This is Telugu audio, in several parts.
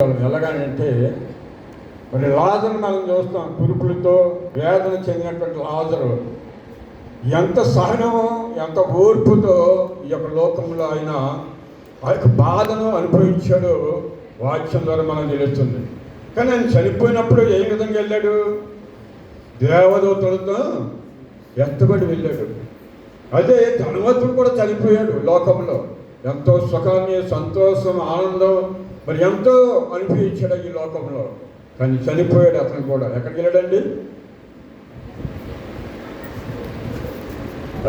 ఎలాగంటే మరి లాజరు మనం చూస్తాం, కురుపులతో వేదన చెందినటువంటి లాజరు ఎంత సహనమో ఎంత ఓర్పుతో ఈ యొక్క లోకంలో ఆయన ఆ యొక్క బాధను అనుభవించాడో వాక్యం ద్వారా మనం తెలుస్తుంది. కానీ ఆయన చనిపోయినప్పుడు ఏ విధంగా వెళ్ళాడు? దేవదూతలతో ఎత్తబడి వెళ్ళాడు. అదే ధనవంతుడు కూడా చనిపోయాడు లోకంలో. ఎంతో సుఖాన్ని, సంతోషం, ఆనందం మరి ఎంతో అనుభవించాడు ఈ లోకంలో. కానీ చనిపోయాడు అతను కూడా. ఎక్కడికి వెళ్ళాడండి?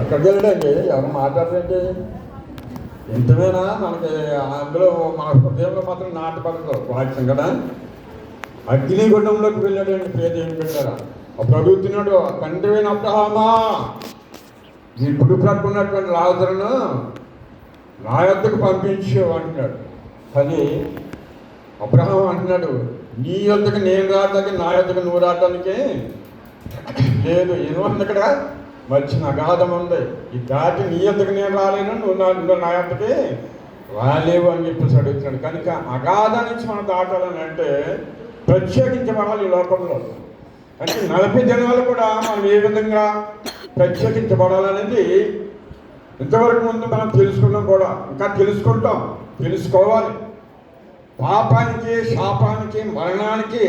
ఎక్కడికి వెళ్ళాడండి? ఎవరు మాట్లాడరండి? ఇంతమేనా? మనకి అందులో మన హృదయంలో మాత్రం నాటపడదు వాక్యం కదా. అగ్నిగుండంలోకి వెళ్ళాడండి. పేదేమి పెట్టారా? అప్పుడు అడుగుతున్నాడు, తండ్రి అబ్రహామా, నీ గుడి ప్రక్కన్నటువంటి లాజరును నా యొద్దకు పంపించావు అంటున్నాడు. కానీ అబ్రహాం అంటున్నాడు, నీ యొద్దకు నేను రావడానికి, నా యొద్దకు నువ్వు రావడానికి లేదు. ఏమన్నా ఇక్కడ మధ్యన అగాధం ఉంది. ఈ దాటి నీ యొద్దకు నేను రాలేను, నువ్వు నా యొద్దకి రాలేవు అని చెప్పేసి అడుగుతున్నాడు. కనుక అగాధం నుంచి మనం దాటాలని అంటే ప్రత్యేకించబడాలి ఈ లోకంలో. అంటే 40 దినాలు కూడా మనం ఏ విధంగా ప్రత్యేకించబడాలనేది ఇంతవరకు ముందు మనం తెలుసుకున్నాం కూడా, ఇంకా తెలుసుకోవాలి. పాపానికి, శాపానికి, మరణానికి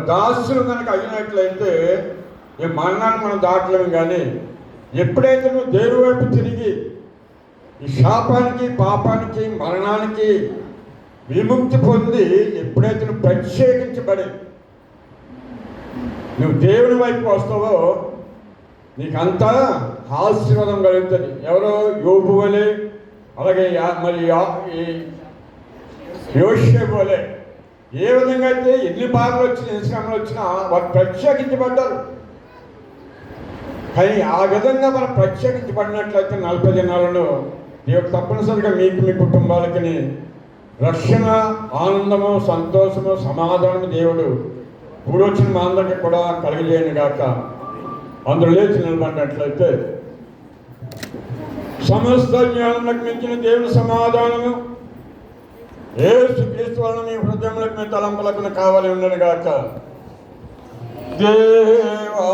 దాసులు కనుక అయినట్లయితే ఈ మరణాన్ని మనం దాటలేము. కానీ ఎప్పుడైతే నువ్వు దేవుడి వైపు తిరిగి ఈ శాపానికి, పాపానికి, మరణానికి విముక్తి పొంది ఎప్పుడైతే నువ్వు ప్రత్యేకించబడి నువ్వు దేవుని వైపు వస్తావో నీకంతా ఆశీర్వాదం కలుగుతుంది. ఎవరో యోబు వలె, అలాగే మరి యోషేపు వలె ఏ విధంగా అయితే ఎన్ని బాధలు వచ్చినా, ఎన్ని శ్రమలు వచ్చినా వారు ప్రత్యేకించబడ్డారు. కానీ ఆ విధంగా మనం ప్రత్యేకించబడినట్లయితే 40 దినాలను దేవుడు తప్పనిసరిగా మీకు, మీ కుటుంబాలకి రక్షణ, ఆనందము, సంతోషము, సమాధానము దేవుడు కూడొచ్చిన మా అందరికీ కూడా కలిగజేయను గాక. అందరూ లేచి నిలబడినట్లయితే సమస్త జ్ఞానంలోకి మించిన దేవుని సమాధానము యేసుక్రీస్తు వలన మీ హృదయములకు, మీ తలంపులకు కావాలి ఉండను గాక. దేవా